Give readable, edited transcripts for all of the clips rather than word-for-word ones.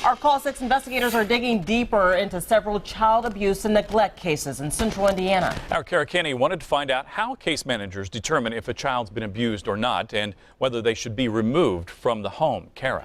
Our Call 6 investigators are digging deeper into several child abuse and neglect cases in central Indiana. Our Kara Kenny wanted to find out how case managers determine if a child's been abused or not and whether they should be removed from the home. Kara.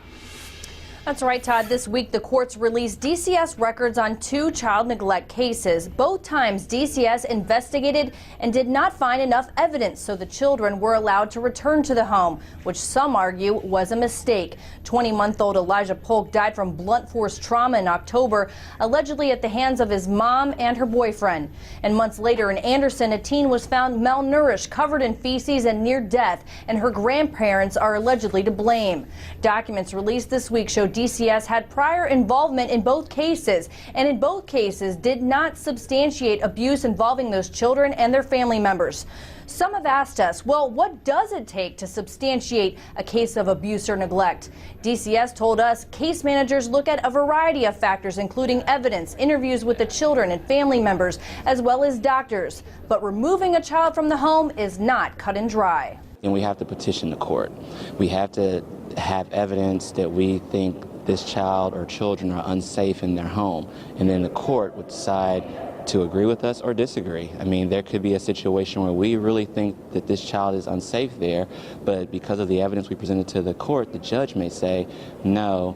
That's right, Todd. This week, the courts released DCS records on 2 child neglect cases. Both times, DCS investigated and did not find enough evidence, so the children were allowed to return to the home, which some argue was a mistake. 20-month-old Elijah Polk died from blunt force trauma in October, allegedly at the hands of his mom and her boyfriend. And months later in Anderson, a teen was found malnourished, covered in feces and near death, and her grandparents are allegedly to blame. Documents released this week show DCS had prior involvement in both cases, and in both cases did not substantiate abuse involving those children and their family members. Some have asked us, well, what does it take to substantiate a case of abuse or neglect? DCS told us case managers look at a variety of factors, including evidence, interviews with the children and family members, as well as doctors. But removing a child from the home is not cut and dry. And we have to petition the court. We have to have evidence that we think this child or children are unsafe in their home, and then the court would decide to agree with us or disagree. I mean, there could be a situation where we really think that this child is unsafe there, but because of the evidence we presented to the court, the judge may say, no,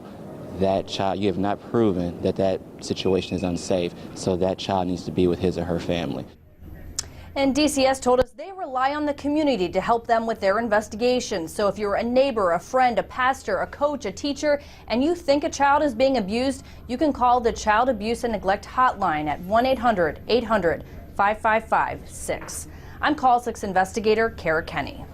that child, you have not proven that that situation is unsafe, so that child needs to be with his or her family. And DCS told us they rely on the community to help them with their investigations. So if you're a neighbor, a friend, a pastor, a coach, a teacher, and you think a child is being abused, you can call the Child Abuse and Neglect Hotline at 1-800-800-5556. I'm Call 6 investigator Kara Kenny.